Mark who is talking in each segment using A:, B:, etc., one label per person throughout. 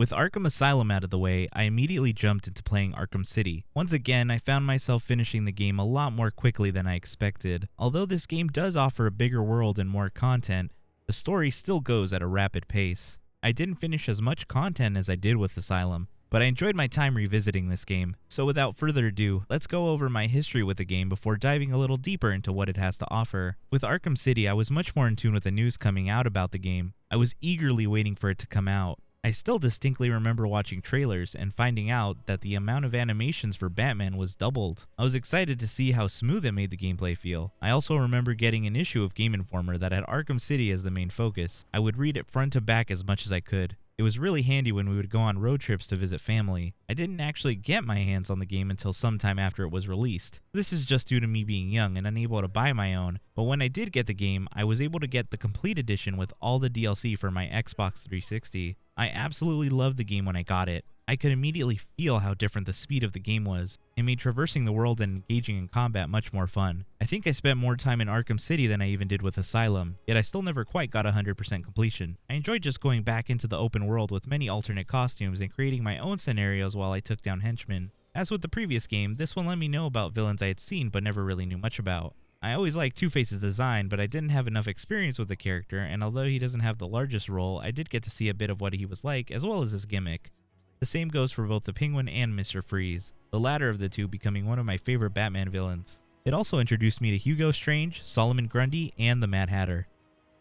A: With Arkham Asylum out of the way, I immediately jumped into playing Arkham City. Once again, I found myself finishing the game a lot more quickly than I expected. Although this game does offer a bigger world and more content, the story still goes at a rapid pace. I didn't finish as much content as I did with Asylum, but I enjoyed my time revisiting this game. So without further ado, let's go over my history with the game before diving a little deeper into what it has to offer. With Arkham City, I was much more in tune with the news coming out about the game. I was eagerly waiting for it to come out. I still distinctly remember watching trailers and finding out that the amount of animations for Batman was doubled. I was excited to see how smooth it made the gameplay feel. I also remember getting an issue of Game Informer that had Arkham City as the main focus. I would read it front to back as much as I could. It was really handy when we would go on road trips to visit family. I didn't actually get my hands on the game until sometime after it was released. This is just due to me being young and unable to buy my own, but when I did get the game, I was able to get the complete edition with all the DLC for my Xbox 360. I absolutely loved the game when I got it. I could immediately feel how different the speed of the game was. It made traversing the world and engaging in combat much more fun. I think I spent more time in Arkham City than I even did with Asylum, yet I still never quite got 100% completion. I enjoyed just going back into the open world with many alternate costumes and creating my own scenarios while I took down henchmen. As with the previous game, this one let me know about villains I had seen but never really knew much about. I always liked Two-Face's design, but I didn't have enough experience with the character, and although he doesn't have the largest role, I did get to see a bit of what he was like as well as his gimmick. The same goes for both the Penguin and Mr. Freeze, the latter of the two becoming one of my favorite Batman villains. It also introduced me to Hugo Strange, Solomon Grundy, and the Mad Hatter.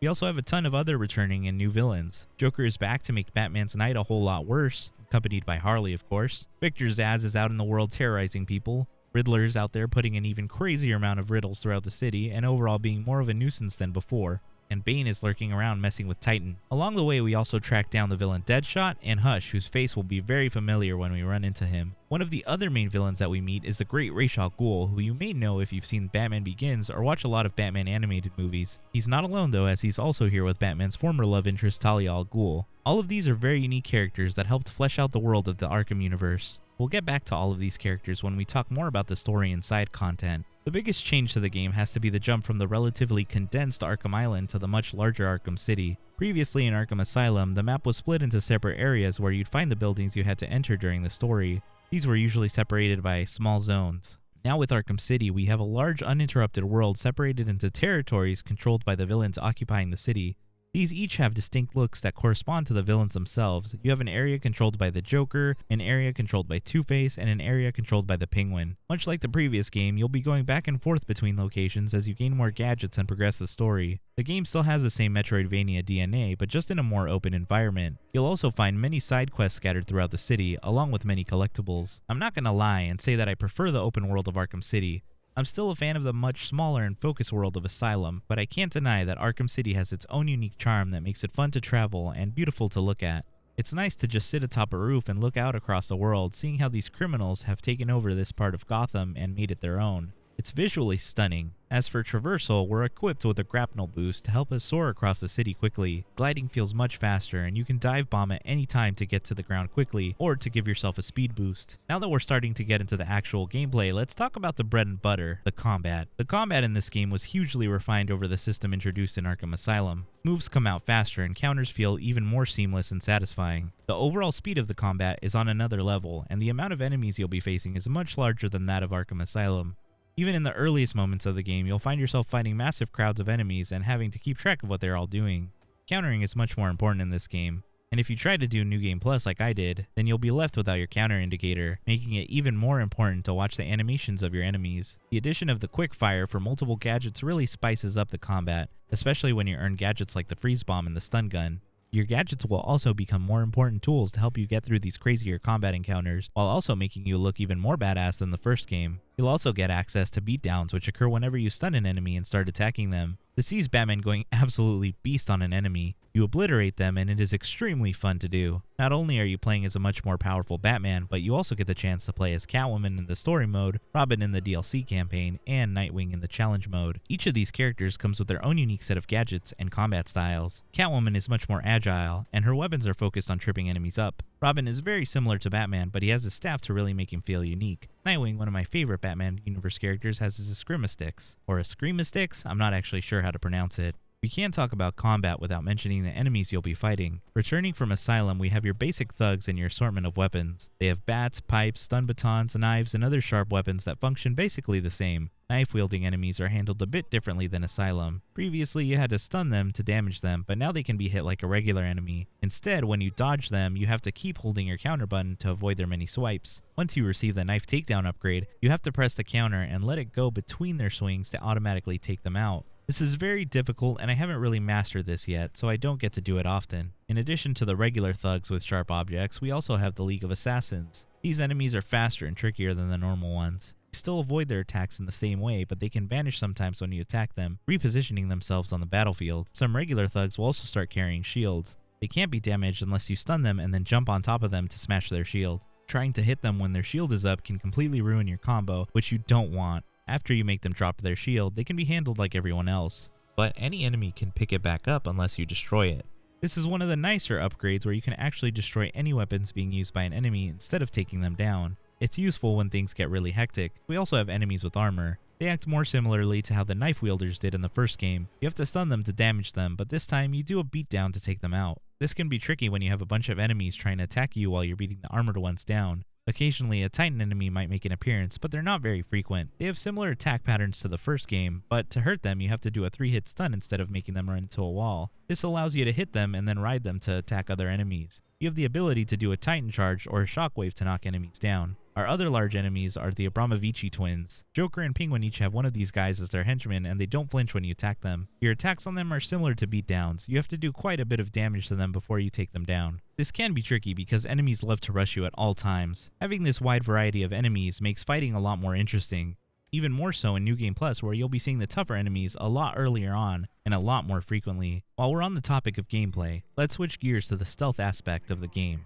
A: We also have a ton of other returning and new villains. Joker is back to make Batman's night a whole lot worse, accompanied by Harley of course. Victor Zsasz is out in the world terrorizing people. Riddler's out there putting an even crazier amount of riddles throughout the city and overall being more of a nuisance than before. And Bane is lurking around messing with Titan. Along the way, we also track down the villain Deadshot and Hush, whose face will be very familiar when we run into him. One of the other main villains that we meet is the Great Ra's al Ghul, who you may know if you've seen Batman Begins or watch a lot of Batman animated movies. He's not alone though, as he's also here with Batman's former love interest Talia al Ghul. All of these are very unique characters that helped flesh out the world of the Arkham universe. We'll get back to all of these characters when we talk more about the story and side content. The biggest change to the game has to be the jump from the relatively condensed Arkham Island to the much larger Arkham City. Previously in Arkham Asylum, the map was split into separate areas where you'd find the buildings you had to enter during the story. These were usually separated by small zones. Now with Arkham City, we have a large uninterrupted world separated into territories controlled by the villains occupying the city. These each have distinct looks that correspond to the villains themselves. You have an area controlled by the Joker, an area controlled by Two-Face, and an area controlled by the Penguin. Much like the previous game, you'll be going back and forth between locations as you gain more gadgets and progress the story. The game still has the same Metroidvania DNA, but just in a more open environment. You'll also find many side quests scattered throughout the city, along with many collectibles. I'm not gonna lie and say that I prefer the open world of Arkham City. I'm still a fan of the much smaller and focused world of Asylum, but I can't deny that Arkham City has its own unique charm that makes it fun to travel and beautiful to look at. It's nice to just sit atop a roof and look out across the world, seeing how these criminals have taken over this part of Gotham and made it their own. It's visually stunning. As for traversal, we're equipped with a grapnel boost to help us soar across the city quickly. Gliding feels much faster, and you can dive bomb at any time to get to the ground quickly, or to give yourself a speed boost. Now that we're starting to get into the actual gameplay, let's talk about the bread and butter, the combat. The combat in this game was hugely refined over the system introduced in Arkham Asylum. Moves come out faster, and counters feel even more seamless and satisfying. The overall speed of the combat is on another level, and the amount of enemies you'll be facing is much larger than that of Arkham Asylum. Even in the earliest moments of the game, you'll find yourself fighting massive crowds of enemies and having to keep track of what they're all doing. Countering is much more important in this game, and if you try to do New Game Plus like I did, then you'll be left without your counter indicator, making it even more important to watch the animations of your enemies. The addition of the quick fire for multiple gadgets really spices up the combat, especially when you earn gadgets like the freeze bomb and the stun gun. Your gadgets will also become more important tools to help you get through these crazier combat encounters, while also making you look even more badass than the first game. You'll also get access to beatdowns, which occur whenever you stun an enemy and start attacking them. This sees Batman going absolutely beast on an enemy. You obliterate them, and it is extremely fun to do. Not only are you playing as a much more powerful Batman, but you also get the chance to play as Catwoman in the story mode, Robin in the DLC campaign, and Nightwing in the challenge mode. Each of these characters comes with their own unique set of gadgets and combat styles. Catwoman is much more agile, and her weapons are focused on tripping enemies up. Robin is very similar to Batman, but he has his staff to really make him feel unique. Nightwing, one of my favorite Batman universe characters, has his Escrima sticks, or Escrima sticks. I'm not actually sure how to pronounce it. We can't talk about combat without mentioning the enemies you'll be fighting. Returning from Asylum, we have your basic thugs and your assortment of weapons. They have bats, pipes, stun batons, knives, and other sharp weapons that function basically the same. Knife-wielding enemies are handled a bit differently than Asylum. Previously, you had to stun them to damage them, but now they can be hit like a regular enemy. Instead, when you dodge them, you have to keep holding your counter button to avoid their many swipes. Once you receive the knife takedown upgrade, you have to press the counter and let it go between their swings to automatically take them out. This is very difficult, and I haven't really mastered this yet, so I don't get to do it often. In addition to the regular thugs with sharp objects, we also have the League of Assassins. These enemies are faster and trickier than the normal ones. You still avoid their attacks in the same way, but they can vanish sometimes when you attack them, repositioning themselves on the battlefield. Some regular thugs will also start carrying shields. They can't be damaged unless you stun them and then jump on top of them to smash their shield. Trying to hit them when their shield is up can completely ruin your combo, which you don't want. After you make them drop their shield, they can be handled like everyone else. But any enemy can pick it back up unless you destroy it. This is one of the nicer upgrades where you can actually destroy any weapons being used by an enemy instead of taking them down. It's useful when things get really hectic. We also have enemies with armor. They act more similarly to how the knife wielders did in the first game. You have to stun them to damage them, but this time you do a beatdown to take them out. This can be tricky when you have a bunch of enemies trying to attack you while you're beating the armored ones down. Occasionally, a Titan enemy might make an appearance, but they're not very frequent. They have similar attack patterns to the first game, but to hurt them you have to do a 3-hit stun instead of making them run into a wall. This allows you to hit them and then ride them to attack other enemies. You have the ability to do a Titan charge or a shockwave to knock enemies down. Our other large enemies are the Abramovici twins. Joker and Penguin each have one of these guys as their henchmen, and they don't flinch when you attack them. Your attacks on them are similar to beatdowns. You have to do quite a bit of damage to them before you take them down. This can be tricky because enemies love to rush you at all times. Having this wide variety of enemies makes fighting a lot more interesting. Even more so in New Game Plus, where you'll be seeing the tougher enemies a lot earlier on and a lot more frequently. While we're on the topic of gameplay, let's switch gears to the stealth aspect of the game.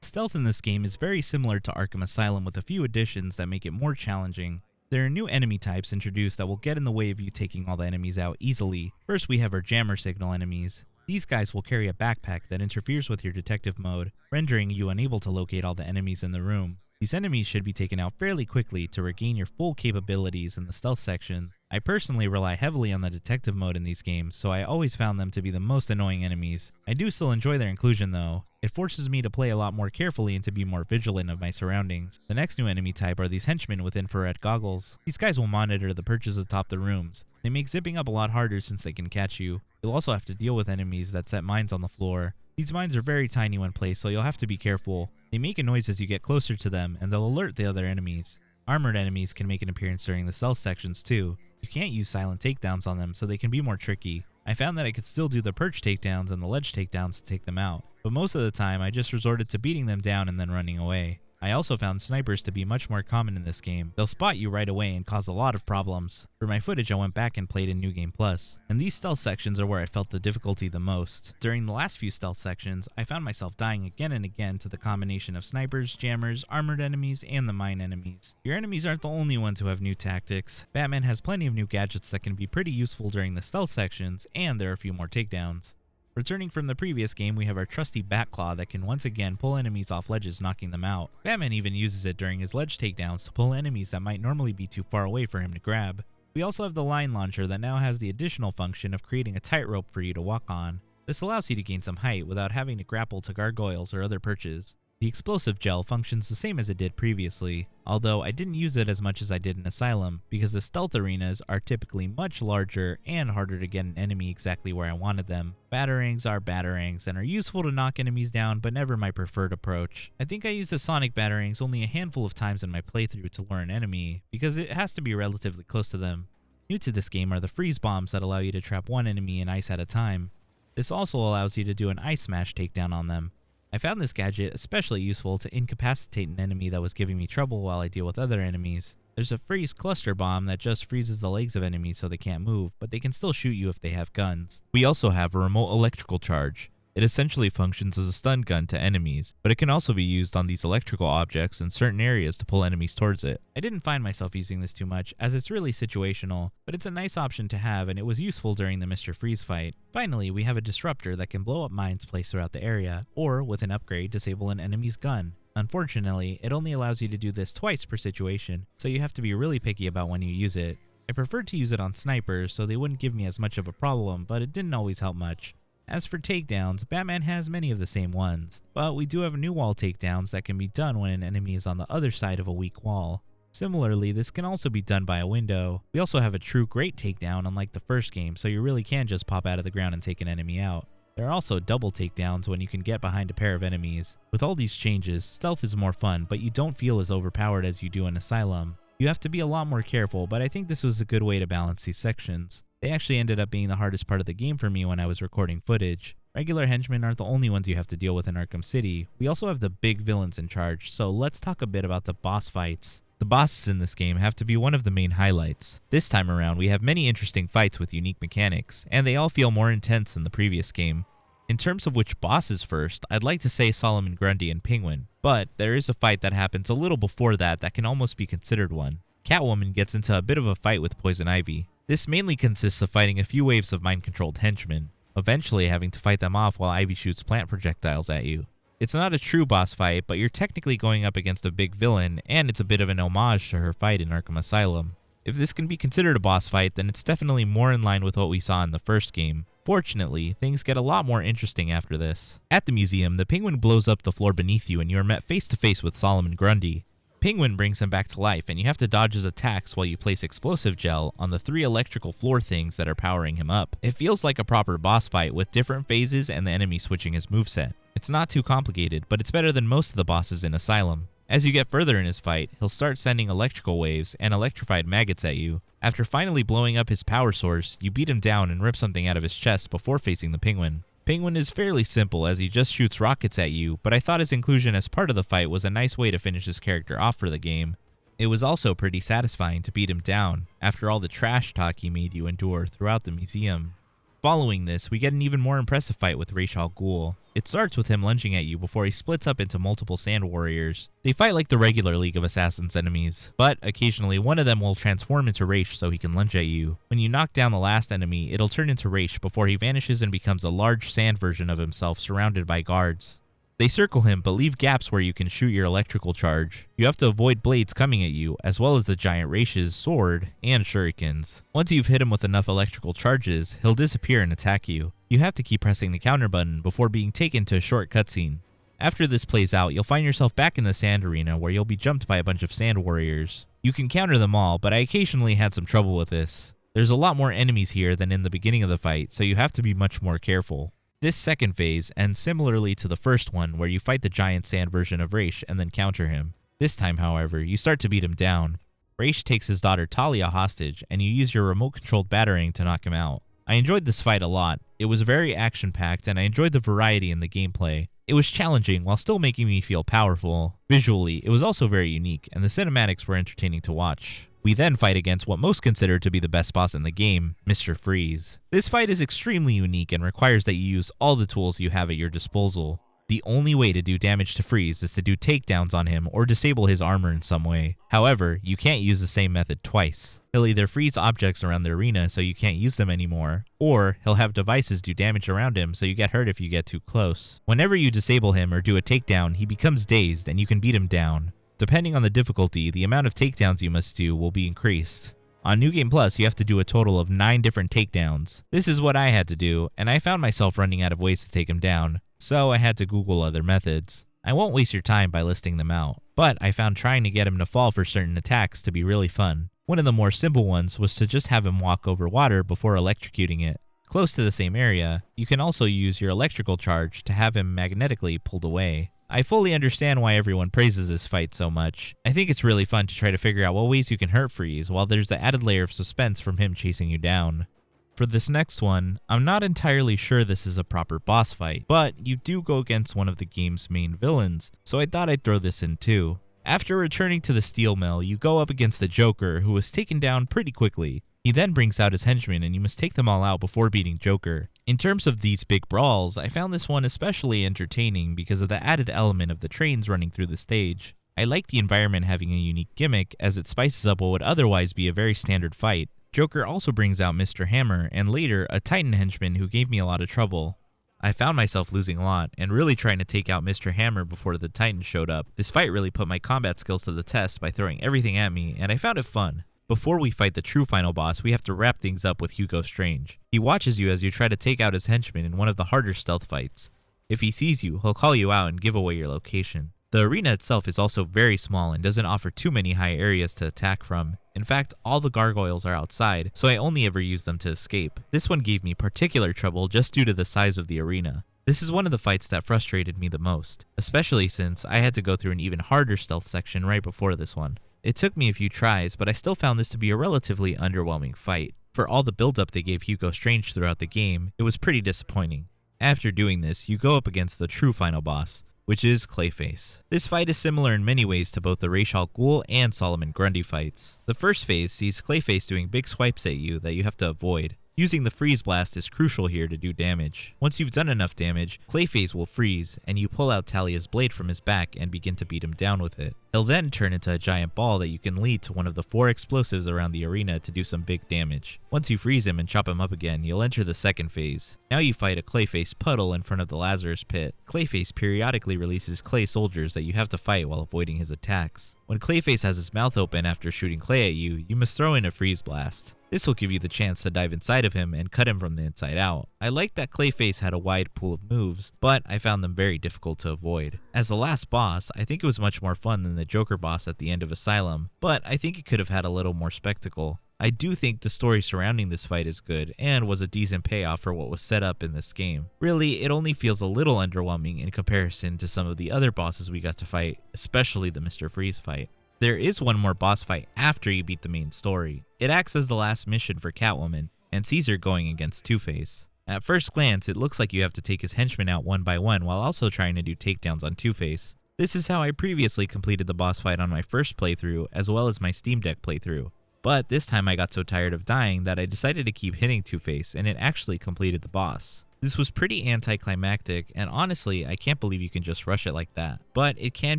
A: Stealth in this game is very similar to Arkham Asylum with a few additions that make it more challenging. There are new enemy types introduced that will get in the way of you taking all the enemies out easily. First, we have our jammer signal enemies. These guys will carry a backpack that interferes with your detective mode, rendering you unable to locate all the enemies in the room. These enemies should be taken out fairly quickly to regain your full capabilities in the stealth section. I personally rely heavily on the detective mode in these games, so I always found them to be the most annoying enemies. I do still enjoy their inclusion though. It forces me to play a lot more carefully and to be more vigilant of my surroundings. The next new enemy type are these henchmen with infrared goggles. These guys will monitor the perches atop the rooms. They make zipping up a lot harder since they can catch you. You'll also have to deal with enemies that set mines on the floor. These mines are very tiny when placed, so you'll have to be careful. They make a noise as you get closer to them, and they'll alert the other enemies. Armored enemies can make an appearance during the stealth sections too. You can't use silent takedowns on them, so they can be more tricky. I found that I could still do the perch takedowns and the ledge takedowns to take them out, but most of the time I just resorted to beating them down and then running away. I also found snipers to be much more common in this game. They'll spot you right away and cause a lot of problems. For my footage, I went back and played in New Game Plus, and these stealth sections are where I felt the difficulty the most. During the last few stealth sections, I found myself dying again and again to the combination of snipers, jammers, armored enemies, and the mine enemies. Your enemies aren't the only ones who have new tactics. Batman has plenty of new gadgets that can be pretty useful during the stealth sections, and there are a few more takedowns. Returning from the previous game, we have our trusty Batclaw that can once again pull enemies off ledges, knocking them out. Batman even uses it during his ledge takedowns to pull enemies that might normally be too far away for him to grab. We also have the Line Launcher that now has the additional function of creating a tightrope for you to walk on. This allows you to gain some height without having to grapple to gargoyles or other perches. The explosive gel functions the same as it did previously, although I didn't use it as much as I did in Asylum, because the stealth arenas are typically much larger and harder to get an enemy exactly where I wanted them. Batarangs are batarangs and are useful to knock enemies down, but never my preferred approach. I think I used the sonic batarangs only a handful of times in my playthrough to lure an enemy, because it has to be relatively close to them. New to this game are the freeze bombs that allow you to trap one enemy in ice at a time. This also allows you to do an ice smash takedown on them. I found this gadget especially useful to incapacitate an enemy that was giving me trouble while I deal with other enemies. There's a freeze cluster bomb that just freezes the legs of enemies so they can't move, but they can still shoot you if they have guns. We also have a remote electrical charge. It essentially functions as a stun gun to enemies, but it can also be used on these electrical objects in certain areas to pull enemies towards it. I didn't find myself using this too much, as it's really situational, but it's a nice option to have and it was useful during the Mr. Freeze fight. Finally, we have a disruptor that can blow up mines placed throughout the area, or with an upgrade, disable an enemy's gun. Unfortunately, it only allows you to do this twice per situation, so you have to be really picky about when you use it. I preferred to use it on snipers so they wouldn't give me as much of a problem, but it didn't always help much. As for takedowns, Batman has many of the same ones, but we do have new wall takedowns that can be done when an enemy is on the other side of a weak wall. Similarly, this can also be done by a window. We also have a true great takedown unlike the first game, so you really can just pop out of the ground and take an enemy out. There are also double takedowns when you can get behind a pair of enemies. With all these changes, stealth is more fun, but you don't feel as overpowered as you do in Asylum. You have to be a lot more careful, but I think this was a good way to balance these sections. They actually ended up being the hardest part of the game for me when I was recording footage. Regular henchmen aren't the only ones you have to deal with in Arkham City. We also have the big villains in charge, so let's talk a bit about the boss fights. The bosses in this game have to be one of the main highlights. This time around, we have many interesting fights with unique mechanics, and they all feel more intense than the previous game. In terms of which bosses first, I'd like to say Solomon Grundy and Penguin, but there is a fight that happens a little before that can almost be considered one. Catwoman gets into a bit of a fight with Poison Ivy. This mainly consists of fighting a few waves of mind-controlled henchmen, eventually having to fight them off while Ivy shoots plant projectiles at you. It's not a true boss fight, but you're technically going up against a big villain, and it's a bit of an homage to her fight in Arkham Asylum. If this can be considered a boss fight, then it's definitely more in line with what we saw in the first game. Fortunately, things get a lot more interesting after this. At the museum, the Penguin blows up the floor beneath you and you are met face to face with Solomon Grundy. Penguin brings him back to life, and you have to dodge his attacks while you place explosive gel on the 3 electrical floor things that are powering him up. It feels like a proper boss fight with different phases and the enemy switching his moveset. It's not too complicated, but it's better than most of the bosses in Asylum. As you get further in his fight, he'll start sending electrical waves and electrified maggots at you. After finally blowing up his power source, you beat him down and rip something out of his chest before facing the Penguin. Penguin is fairly simple as he just shoots rockets at you, but I thought his inclusion as part of the fight was a nice way to finish his character off for the game. It was also pretty satisfying to beat him down, after all the trash talk he made you endure throughout the museum. Following this, we get an even more impressive fight with Ra's al Ghul. It starts with him lunging at you before he splits up into multiple sand warriors. They fight like the regular League of Assassins enemies, but occasionally one of them will transform into Ra's so he can lunge at you. When you knock down the last enemy, it'll turn into Ra's before he vanishes and becomes a large sand version of himself surrounded by guards. They circle him but leave gaps where you can shoot your electrical charge. You have to avoid blades coming at you, as well as the giant Ra's sword and shurikens. Once you've hit him with enough electrical charges, he'll disappear and attack you. You have to keep pressing the counter button before being taken to a short cutscene. After this plays out, you'll find yourself back in the sand arena where you'll be jumped by a bunch of sand warriors. You can counter them all, but I occasionally had some trouble with this. There's a lot more enemies here than in the beginning of the fight, so you have to be much more careful. This second phase ends similarly to the first one where you fight the giant sand version of Ra's and then counter him. This time, however, you start to beat him down. Ra's takes his daughter Talia hostage and you use your remote-controlled batarang to knock him out. I enjoyed this fight a lot. It was very action-packed and I enjoyed the variety in the gameplay. It was challenging while still making me feel powerful. Visually, it was also very unique and the cinematics were entertaining to watch. We then fight against what most consider to be the best boss in the game, Mr. Freeze. This fight is extremely unique and requires that you use all the tools you have at your disposal. The only way to do damage to Freeze is to do takedowns on him or disable his armor in some way. However, you can't use the same method twice. He'll either freeze objects around the arena so you can't use them anymore, or he'll have devices do damage around him so you get hurt if you get too close. Whenever you disable him or do a takedown, he becomes dazed and you can beat him down. Depending on the difficulty, the amount of takedowns you must do will be increased. On New Game Plus, you have to do a total of 9 different takedowns. This is what I had to do, and I found myself running out of ways to take him down, so I had to Google other methods. I won't waste your time by listing them out, but I found trying to get him to fall for certain attacks to be really fun. One of the more simple ones was to just have him walk over water before electrocuting it. Close to the same area, you can also use your electrical charge to have him magnetically pulled away. I fully understand why everyone praises this fight so much. I think it's really fun to try to figure out what ways you can hurt Freeze, while there's the added layer of suspense from him chasing you down. For this next one, I'm not entirely sure this is a proper boss fight, but you do go against one of the game's main villains, so I thought I'd throw this in too. After returning to the steel mill, you go up against the Joker, who was taken down pretty quickly. He then brings out his henchmen and you must take them all out before beating Joker. In terms of these big brawls, I found this one especially entertaining because of the added element of the trains running through the stage. I like the environment having a unique gimmick as it spices up what would otherwise be a very standard fight. Joker also brings out Mr. Hammer and later a Titan henchman who gave me a lot of trouble. I found myself losing a lot and really trying to take out Mr. Hammer before the Titan showed up. This fight really put my combat skills to the test by throwing everything at me and I found it fun. Before we fight the true final boss, we have to wrap things up with Hugo Strange. He watches you as you try to take out his henchmen in one of the harder stealth fights. If he sees you, he'll call you out and give away your location. The arena itself is also very small and doesn't offer too many high areas to attack from. In fact, all the gargoyles are outside, so I only ever use them to escape. This one gave me particular trouble just due to the size of the arena. This is one of the fights that frustrated me the most, especially since I had to go through an even harder stealth section right before this one. It took me a few tries, but I still found this to be a relatively underwhelming fight. For all the build-up they gave Hugo Strange throughout the game, it was pretty disappointing. After doing this, you go up against the true final boss, which is Clayface. This fight is similar in many ways to both the Ra's al Ghul and Solomon Grundy fights. The first phase sees Clayface doing big swipes at you that you have to avoid. Using the freeze blast is crucial here to do damage. Once you've done enough damage, Clayface will freeze, and you pull out Talia's blade from his back and begin to beat him down with it. He'll then turn into a giant ball that you can lead to one of the 4 explosives around the arena to do some big damage. Once you freeze him and chop him up again, you'll enter the second phase. Now you fight a Clayface puddle in front of the Lazarus pit. Clayface periodically releases clay soldiers that you have to fight while avoiding his attacks. When Clayface has his mouth open after shooting clay at you, you must throw in a freeze blast. This will give you the chance to dive inside of him and cut him from the inside out. I liked that Clayface had a wide pool of moves, but I found them very difficult to avoid. As the last boss, I think it was much more fun than the Joker boss at the end of Asylum, but I think it could have had a little more spectacle. I do think the story surrounding this fight is good and was a decent payoff for what was set up in this game. Really, it only feels a little underwhelming in comparison to some of the other bosses we got to fight, especially the Mr. Freeze fight. There is one more boss fight after you beat the main story. It acts as the last mission for Catwoman, and sees her going against Two-Face. At first glance, it looks like you have to take his henchmen out one by one while also trying to do takedowns on Two-Face. This is how I previously completed the boss fight on my first playthrough as well as my Steam Deck playthrough. But this time I got so tired of dying that I decided to keep hitting Two-Face, and it actually completed the boss. This was pretty anticlimactic, and honestly, I can't believe you can just rush it like that. But it can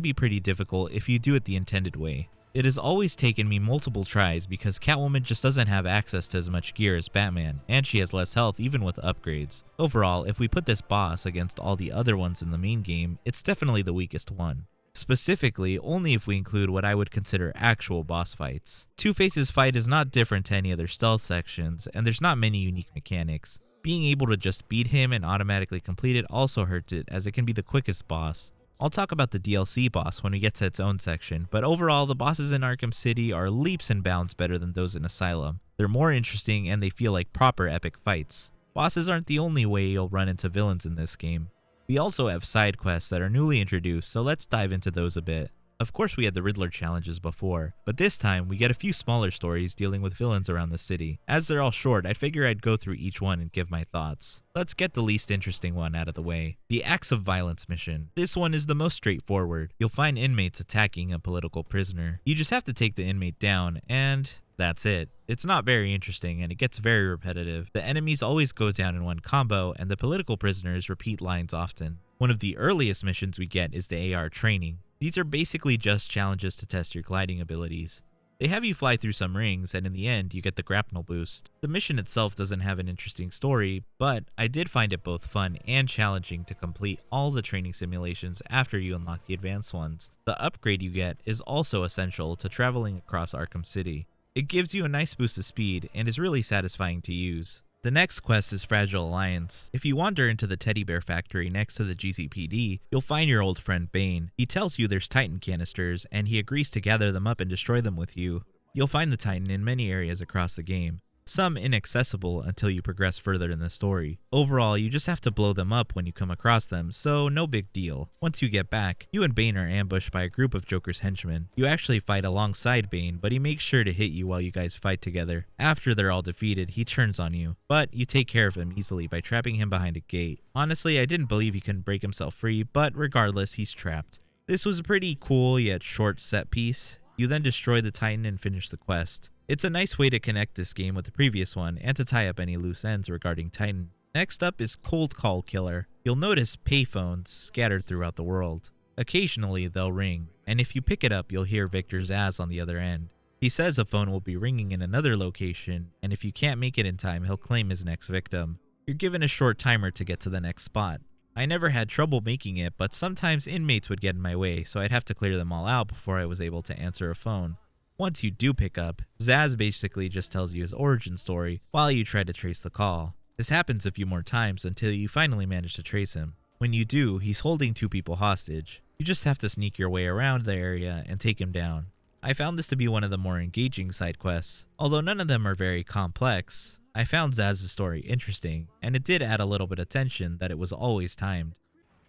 A: be pretty difficult if you do it the intended way. It has always taken me multiple tries because Catwoman just doesn't have access to as much gear as Batman, and she has less health even with upgrades. Overall, if we put this boss against all the other ones in the main game, it's definitely the weakest one. Specifically, only if we include what I would consider actual boss fights. Two-Face's fight is not different to any other stealth sections, and there's not many unique mechanics. Being able to just beat him and automatically complete it also hurts it, as it can be the quickest boss. I'll talk about the DLC boss when we get to its own section, but overall the bosses in Arkham City are leaps and bounds better than those in Asylum. They're more interesting and they feel like proper epic fights. Bosses aren't the only way you'll run into villains in this game. We also have side quests that are newly introduced, so let's dive into those a bit. Of course we had the Riddler challenges before, but this time we get a few smaller stories dealing with villains around the city. As they're all short, I figure I'd go through each one and give my thoughts. Let's get the least interesting one out of the way. The Acts of Violence mission. This one is the most straightforward. You'll find inmates attacking a political prisoner. You just have to take the inmate down, and that's it. It's not very interesting and it gets very repetitive. The enemies always go down in one combo, and the political prisoners repeat lines often. One of the earliest missions we get is the AR training. These are basically just challenges to test your gliding abilities. They have you fly through some rings, and in the end, you get the grapnel boost. The mission itself doesn't have an interesting story, but I did find it both fun and challenging to complete all the training simulations after you unlock the advanced ones. The upgrade you get is also essential to traveling across Arkham City. It gives you a nice boost of speed and is really satisfying to use. The next quest is Fragile Alliance. If you wander into the teddy bear factory next to the GCPD, you'll find your old friend Bane. He tells you there's Titan canisters, and he agrees to gather them up and destroy them with you. You'll find the Titan in many areas across the game, some inaccessible until you progress further in the story. Overall, you just have to blow them up when you come across them, so no big deal. Once you get back, you and Bane are ambushed by a group of Joker's henchmen. You actually fight alongside Bane, but he makes sure to hit you while you guys fight together. After they're all defeated, he turns on you, but you take care of him easily by trapping him behind a gate. Honestly, I didn't believe he couldn't break himself free, but regardless, he's trapped. This was a pretty cool yet short set piece. You then destroy the Titan and finish the quest. It's a nice way to connect this game with the previous one and to tie up any loose ends regarding Titan. Next up is Cold Call Killer. You'll notice payphones scattered throughout the world. Occasionally they'll ring, and if you pick it up you'll hear Victor Zsasz on the other end. He says a phone will be ringing in another location, and if you can't make it in time he'll claim his next victim. You're given a short timer to get to the next spot. I never had trouble making it, but sometimes inmates would get in my way, so I'd have to clear them all out before I was able to answer a phone. Once you do pick up, Zsasz basically just tells you his origin story while you try to trace the call. This happens a few more times until you finally manage to trace him. When you do, he's holding 2 people hostage. You just have to sneak your way around the area and take him down. I found this to be one of the more engaging side quests. Although none of them are very complex, I found Zsasz's story interesting, and it did add a little bit of tension that it was always timed.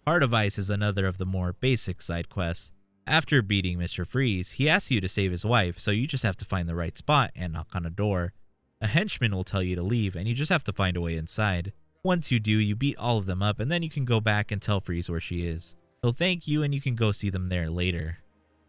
A: Heart of Ice is another of the more basic side quests. After beating Mr. Freeze, he asks you to save his wife, so you just have to find the right spot and knock on a door. A henchman will tell you to leave, and you just have to find a way inside. Once you do, you beat all of them up, and then you can go back and tell Freeze where she is. He'll thank you, and you can go see them there later.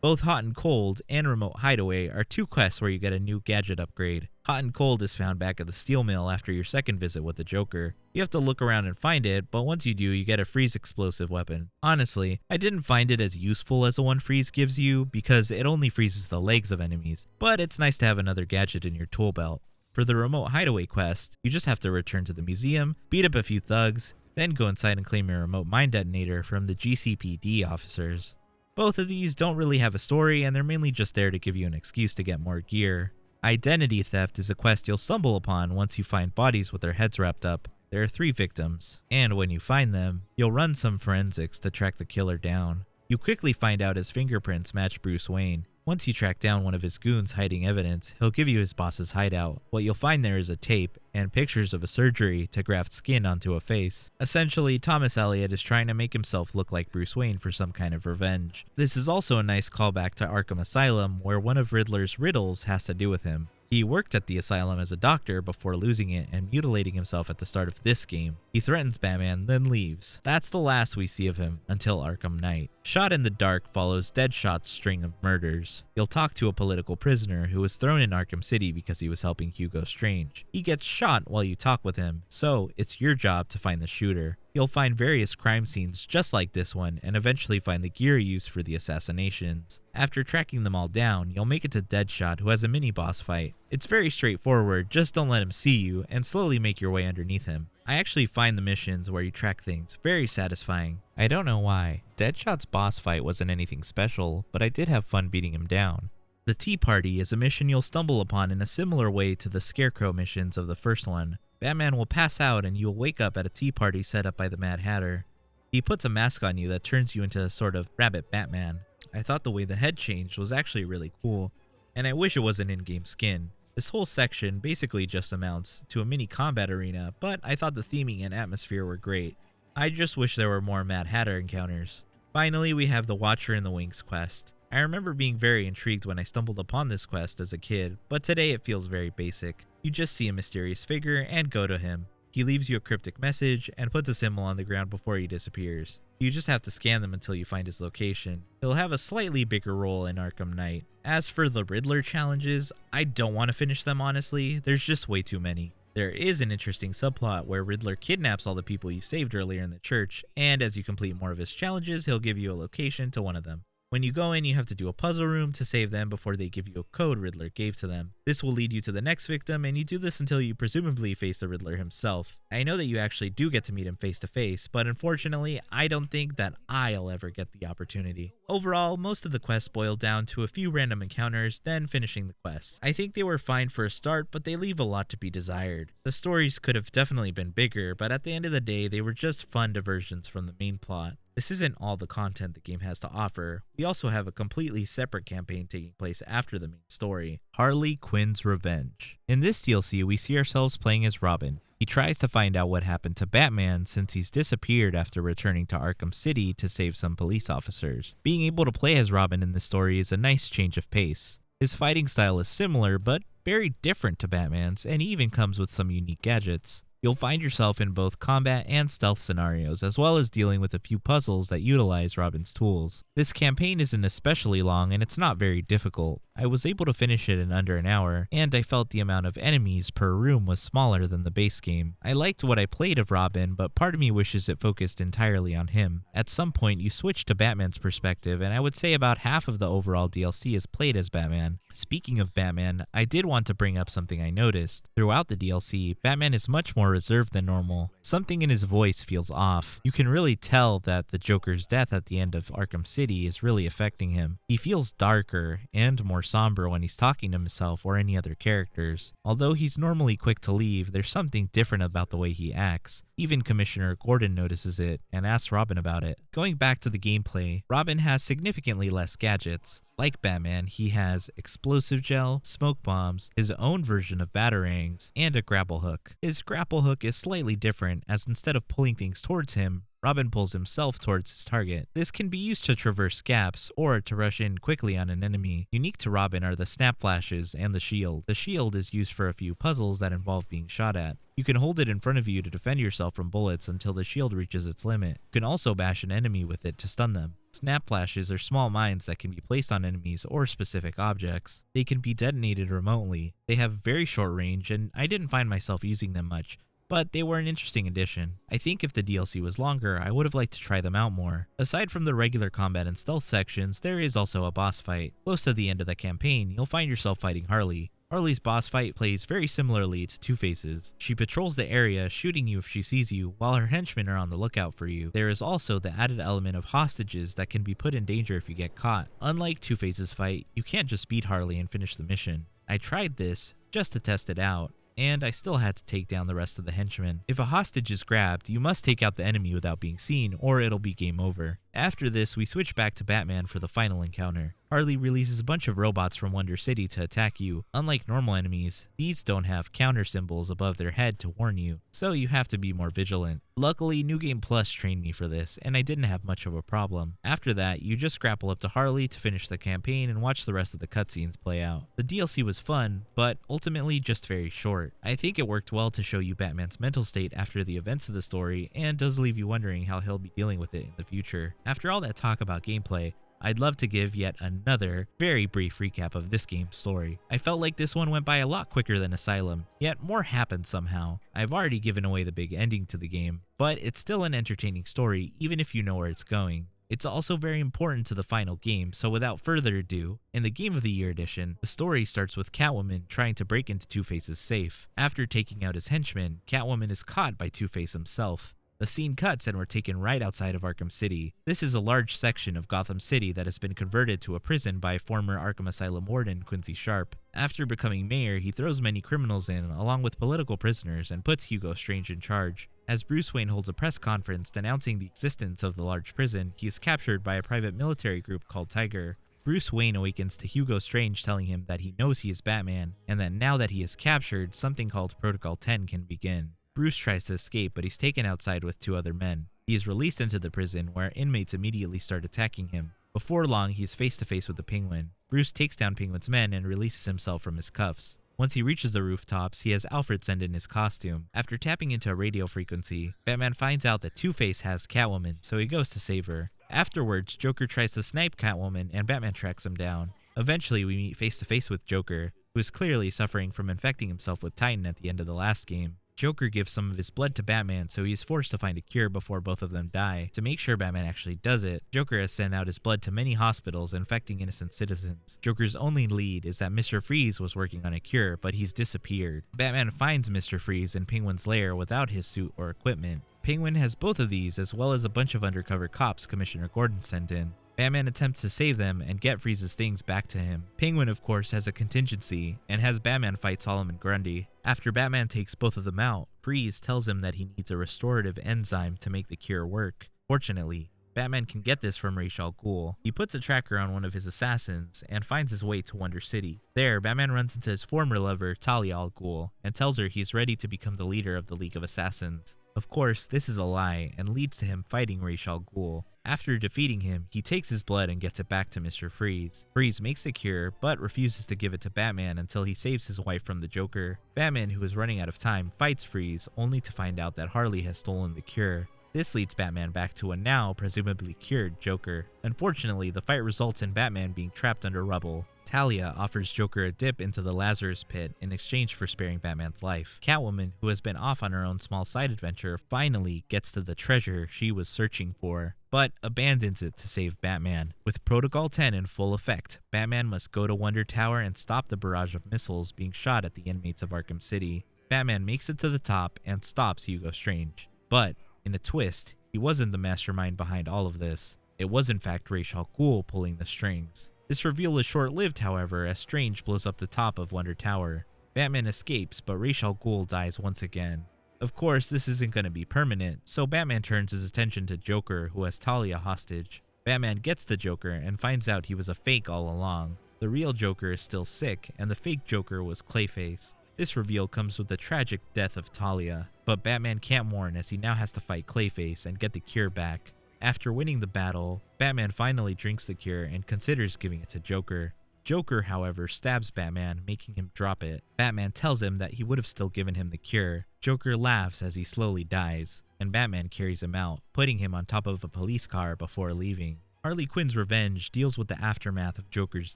A: Both Hot and Cold and Remote Hideaway are 2 quests where you get a new gadget upgrade. Hot and Cold is found back at the steel mill after your second visit with the Joker. You have to look around and find it, but once you do, you get a freeze explosive weapon. Honestly, I didn't find it as useful as the one Freeze gives you because it only freezes the legs of enemies, but it's nice to have another gadget in your tool belt. For the Remote Hideaway quest, you just have to return to the museum, beat up a few thugs, then go inside and claim your remote mine detonator from the GCPD officers. Both of these don't really have a story, and they're mainly just there to give you an excuse to get more gear. Identity theft is a quest you'll stumble upon once you find bodies with their heads wrapped up. There are 3 victims, and when you find them, you'll run some forensics to track the killer down. You quickly find out his fingerprints match Bruce Wayne. Once you track down one of his goons hiding evidence, he'll give you his boss's hideout. What you'll find there is a tape and pictures of a surgery to graft skin onto a face. Essentially, Thomas Elliot is trying to make himself look like Bruce Wayne for some kind of revenge. This is also a nice callback to Arkham Asylum, where one of Riddler's riddles has to do with him. He worked at the asylum as a doctor before losing it and mutilating himself at the start of this game. He threatens Batman, then leaves. That's the last we see of him until Arkham Knight. Shot in the Dark follows Deadshot's string of murders. You'll talk to a political prisoner who was thrown in Arkham City because he was helping Hugo Strange. He gets shot while you talk with him, so it's your job to find the shooter. You'll find various crime scenes just like this one and eventually find the gear used for the assassinations. After tracking them all down, you'll make it to Deadshot, who has a mini-boss fight. It's very straightforward, just don't let him see you and slowly make your way underneath him. I actually find the missions where you track things very satisfying. I don't know why. Deadshot's boss fight wasn't anything special, but I did have fun beating him down. The Tea Party is a mission you'll stumble upon in a similar way to the Scarecrow missions of the first one. Batman will pass out and you'll wake up at a tea party set up by the Mad Hatter. He puts a mask on you that turns you into a sort of Rabbit Batman. I thought the way the head changed was actually really cool, and I wish it was an in-game skin. This whole section basically just amounts to a mini combat arena, but I thought the theming and atmosphere were great. I just wish there were more Mad Hatter encounters. Finally, we have the Watcher in the Wings quest. I remember being very intrigued when I stumbled upon this quest as a kid, but today it feels very basic. You just see a mysterious figure and go to him. He leaves you a cryptic message and puts a symbol on the ground before he disappears. You just have to scan them until you find his location. He'll have a slightly bigger role in Arkham Knight. As for the Riddler challenges, I don't want to finish them honestly, there's just way too many. There is an interesting subplot where Riddler kidnaps all the people you saved earlier in the church, and as you complete more of his challenges, he'll give you a location to one of them. When you go in, you have to do a puzzle room to save them before they give you a code Riddler gave to them. This will lead you to the next victim, and you do this until you presumably face the Riddler himself. I know that you actually do get to meet him face to face, but unfortunately, I don't think that I'll ever get the opportunity. Overall, most of the quests boil down to a few random encounters, then finishing the quests. I think they were fine for a start, but they leave a lot to be desired. The stories could have definitely been bigger, but at the end of the day, they were just fun diversions from the main plot. This isn't all the content the game has to offer. We also have a completely separate campaign taking place after the main story, Harley Quinn's Revenge. In this DLC, we see ourselves playing as Robin. He tries to find out what happened to Batman since he's disappeared after returning to Arkham City to save some police officers. Being able to play as Robin in this story is a nice change of pace. His fighting style is similar, but very different to Batman's, and he even comes with some unique gadgets. You'll find yourself in both combat and stealth scenarios, as well as dealing with a few puzzles that utilize Robin's tools. This campaign isn't especially long, and it's not very difficult. I was able to finish it in under an hour, and I felt the amount of enemies per room was smaller than the base game. I liked what I played of Robin, but part of me wishes it focused entirely on him. At some point, you switch to Batman's perspective, and I would say about half of the overall DLC is played as Batman. Speaking of Batman, I did want to bring up something I noticed. Throughout the DLC, Batman is much more reserved than normal. Something in his voice feels off. You can really tell that the Joker's death at the end of Arkham City is really affecting him. He feels darker and more somber when he's talking to himself or any other characters. Although he's normally quick to leave, there's something different about the way he acts. Even Commissioner Gordon notices it and asks Robin about it. Going back to the gameplay, Robin has significantly less gadgets. Like Batman, he has explosive gel, smoke bombs, his own version of batarangs, and a grapple hook. His grapple hook is slightly different, as instead of pulling things towards him, Robin pulls himself towards his target. This can be used to traverse gaps or to rush in quickly on an enemy. Unique to Robin are the snap flashes and the shield. The shield is used for a few puzzles that involve being shot at. You can hold it in front of you to defend yourself from bullets until the shield reaches its limit. You can also bash an enemy with it to stun them. Snap flashes are small mines that can be placed on enemies or specific objects. They can be detonated remotely. They have very short range, and I didn't find myself using them much, but they were an interesting addition. I think if the DLC was longer, I would have liked to try them out more. Aside from the regular combat and stealth sections, there is also a boss fight. Close to the end of the campaign, you'll find yourself fighting Harley. Harley's boss fight plays very similarly to Two-Face's. She patrols the area, shooting you if she sees you, while her henchmen are on the lookout for you. There is also the added element of hostages that can be put in danger if you get caught. Unlike Two-Face's fight, you can't just beat Harley and finish the mission. I tried this just to test it out, and I still had to take down the rest of the henchmen. If a hostage is grabbed, you must take out the enemy without being seen, or it'll be game over. After this, we switch back to Batman for the final encounter. Harley releases a bunch of robots from Wonder City to attack you. Unlike normal enemies, these don't have counter symbols above their head to warn you, so you have to be more vigilant. Luckily, New Game Plus trained me for this, and I didn't have much of a problem. After that, you just grapple up to Harley to finish the campaign and watch the rest of the cutscenes play out. The DLC was fun, but ultimately just very short. I think it worked well to show you Batman's mental state after the events of the story, and does leave you wondering how he'll be dealing with it in the future. After all that talk about gameplay, I'd love to give yet another very brief recap of this game's story. I felt like this one went by a lot quicker than Asylum, yet more happened somehow. I've already given away the big ending to the game, but it's still an entertaining story even if you know where it's going. It's also very important to the final game, so without further ado, in the Game of the Year edition, the story starts with Catwoman trying to break into Two-Face's safe. After taking out his henchmen, Catwoman is caught by Two-Face himself. The scene cuts and we're taken right outside of Arkham City. This is a large section of Gotham City that has been converted to a prison by former Arkham Asylum warden Quincy Sharp. After becoming mayor, he throws many criminals in, along with political prisoners, and puts Hugo Strange in charge. As Bruce Wayne holds a press conference denouncing the existence of the large prison, he is captured by a private military group called Tiger. Bruce Wayne awakens to Hugo Strange telling him that he knows he is Batman, and that now that he is captured, something called Protocol 10 can begin. Bruce tries to escape, but he's taken outside with two other men. He is released into the prison, where inmates immediately start attacking him. Before long, he is face to face with the Penguin. Bruce takes down Penguin's men and releases himself from his cuffs. Once he reaches the rooftops, he has Alfred send in his costume. After tapping into a radio frequency, Batman finds out that Two-Face has Catwoman, so he goes to save her. Afterwards, Joker tries to snipe Catwoman, and Batman tracks him down. Eventually, we meet face to face with Joker, who is clearly suffering from infecting himself with Titan at the end of the last game. Joker gives some of his blood to Batman, so he is forced to find a cure before both of them die. To make sure Batman actually does it, Joker has sent out his blood to many hospitals, infecting innocent citizens. Joker's only lead is that Mr. Freeze was working on a cure, but he's disappeared. Batman finds Mr. Freeze in Penguin's lair without his suit or equipment. Penguin has both of these, as well as a bunch of undercover cops Commissioner Gordon sent in. Batman attempts to save them and get Freeze's things back to him. Penguin, of course, has a contingency and has Batman fight Solomon Grundy. After Batman takes both of them out, Freeze tells him that he needs a restorative enzyme to make the cure work. Fortunately, Batman can get this from Ra's al Ghul. He puts a tracker on one of his assassins and finds his way to Wonder City. There, Batman runs into his former lover, Talia al Ghul, and tells her he's ready to become the leader of the League of Assassins. Of course, this is a lie and leads to him fighting Ra's al Ghul. After defeating him, he takes his blood and gets it back to Mr. Freeze. Freeze makes the cure, but refuses to give it to Batman until he saves his wife from the Joker. Batman, who is running out of time, fights Freeze, only to find out that Harley has stolen the cure. This leads Batman back to a now presumably cured Joker. Unfortunately, the fight results in Batman being trapped under rubble. Talia offers Joker a dip into the Lazarus pit in exchange for sparing Batman's life. Catwoman, who has been off on her own small side adventure, finally gets to the treasure she was searching for, but abandons it to save Batman. With Protocol 10 in full effect, Batman must go to Wonder Tower and stop the barrage of missiles being shot at the inmates of Arkham City. Batman makes it to the top and stops Hugo Strange. But, in a twist, he wasn't the mastermind behind all of this. It was in fact Ra's al Ghul pulling the strings. This reveal is short-lived, however, as Strange blows up the top of Wonder Tower. Batman escapes, but Ra's al Ghul dies once again. Of course, this isn't going to be permanent, so Batman turns his attention to Joker, who has Talia hostage. Batman gets the Joker and finds out he was a fake all along. The real Joker is still sick, and the fake Joker was Clayface. This reveal comes with the tragic death of Talia, but Batman can't mourn as he now has to fight Clayface and get the cure back. After winning the battle, Batman finally drinks the cure and considers giving it to Joker. Joker, however, stabs Batman, making him drop it. Batman tells him that he would have still given him the cure. Joker laughs as he slowly dies, and Batman carries him out, putting him on top of a police car before leaving. Harley Quinn's revenge deals with the aftermath of Joker's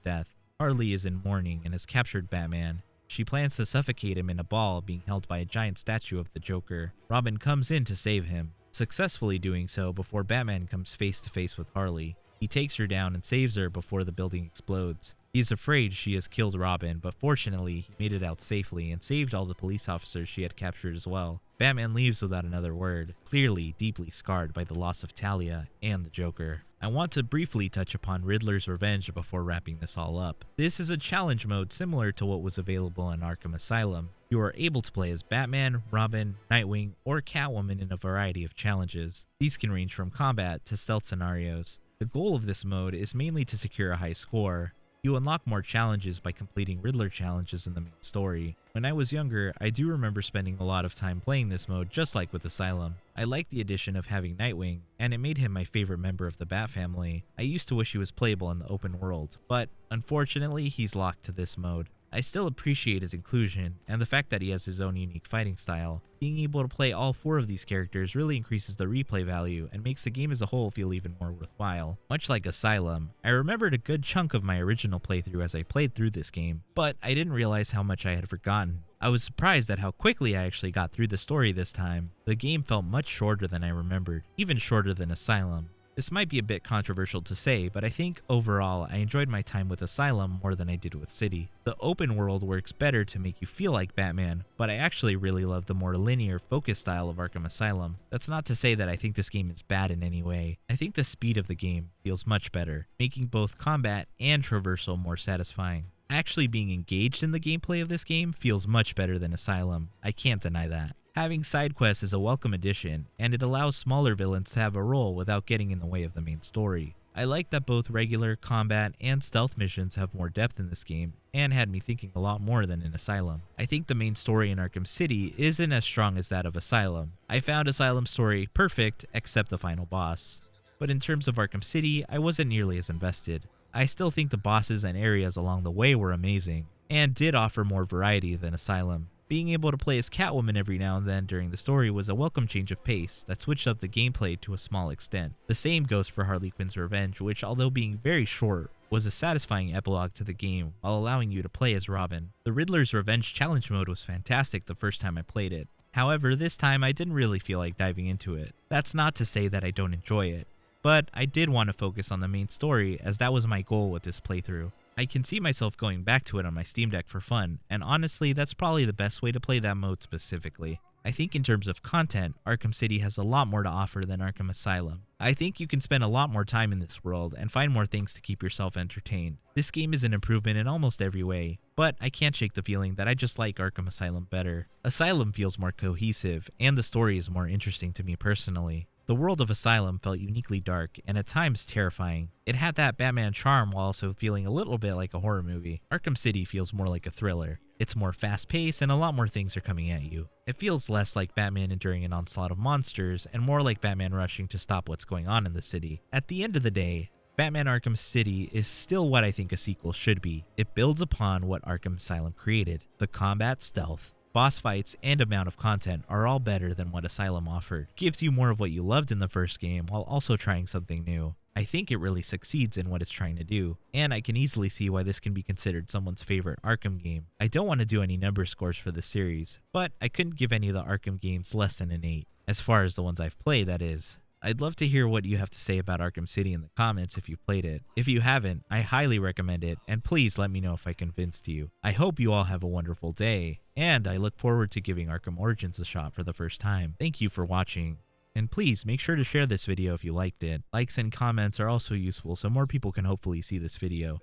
A: death. Harley is in mourning and has captured Batman. She plans to suffocate him in a ball being held by a giant statue of the Joker. Robin comes in to save him, successfully doing so before Batman comes face to face with Harley. He takes her down and saves her before the building explodes. He is afraid she has killed Robin, but fortunately he made it out safely and saved all the police officers she had captured as well. Batman leaves without another word, clearly deeply scarred by the loss of Talia and the Joker. I want to briefly touch upon Riddler's revenge before wrapping this all up. This is a challenge mode similar to what was available in Arkham Asylum. You are able to play as Batman, Robin, Nightwing, or Catwoman in a variety of challenges. These can range from combat to stealth scenarios. The goal of this mode is mainly to secure a high score. You unlock more challenges by completing Riddler challenges in the main story. When I was younger, I do remember spending a lot of time playing this mode just like with Asylum. I liked the addition of having Nightwing, and it made him my favorite member of the Bat family. I used to wish he was playable in the open world, but unfortunately he's locked to this mode. I still appreciate his inclusion, and the fact that he has his own unique fighting style. Being able to play all 4 of these characters really increases the replay value and makes the game as a whole feel even more worthwhile. Much like Asylum, I remembered a good chunk of my original playthrough as I played through this game, but I didn't realize how much I had forgotten. I was surprised at how quickly I actually got through the story this time. The game felt much shorter than I remembered, even shorter than Asylum. This might be a bit controversial to say, but I think overall I enjoyed my time with Asylum more than I did with City. The open world works better to make you feel like Batman, but I actually really love the more linear, focused style of Arkham Asylum. That's not to say that I think this game is bad in any way. I think the speed of the game feels much better, making both combat and traversal more satisfying. Actually being engaged in the gameplay of this game feels much better than Asylum. I can't deny that. Having side quests is a welcome addition, and it allows smaller villains to have a role without getting in the way of the main story. I like that both regular, combat, and stealth missions have more depth in this game, and had me thinking a lot more than in Asylum. I think the main story in Arkham City isn't as strong as that of Asylum. I found Asylum's story perfect, except the final boss. But in terms of Arkham City, I wasn't nearly as invested. I still think the bosses and areas along the way were amazing, and did offer more variety than Asylum. Being able to play as Catwoman every now and then during the story was a welcome change of pace that switched up the gameplay to a small extent. The same goes for Harley Quinn's Revenge, which, although being very short, was a satisfying epilogue to the game while allowing you to play as Robin. The Riddler's Revenge challenge mode was fantastic the first time I played it. However, this time I didn't really feel like diving into it. That's not to say that I don't enjoy it, but I did want to focus on the main story as that was my goal with this playthrough. I can see myself going back to it on my Steam Deck for fun, and honestly, that's probably the best way to play that mode specifically. I think in terms of content, Arkham City has a lot more to offer than Arkham Asylum. I think you can spend a lot more time in this world and find more things to keep yourself entertained. This game is an improvement in almost every way, but I can't shake the feeling that I just like Arkham Asylum better. Asylum feels more cohesive, and the story is more interesting to me personally. The world of Asylum felt uniquely dark and at times terrifying. It had that Batman charm while also feeling a little bit like a horror movie. Arkham City feels more like a thriller. It's more fast-paced and a lot more things are coming at you. It feels less like Batman enduring an onslaught of monsters and more like Batman rushing to stop what's going on in the city. At the end of the day, Batman Arkham City is still what I think a sequel should be. It builds upon what Arkham Asylum created. The combat, stealth, boss fights, and amount of content are all better than what Asylum offered. It gives you more of what you loved in the first game while also trying something new. I think it really succeeds in what it's trying to do, and I can easily see why this can be considered someone's favorite Arkham game. I don't want to do any number scores for this series, but I couldn't give any of the Arkham games less than an 8, as far as the ones I've played, that is. I'd love to hear what you have to say about Arkham City in the comments if you played it. If you haven't, I highly recommend it, and please let me know if I convinced you. I hope you all have a wonderful day, and I look forward to giving Arkham Origins a shot for the first time. Thank you for watching. And please make sure to share this video if you liked it. Likes and comments are also useful so more people can hopefully see this video.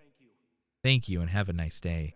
A: Thank you and have a nice day.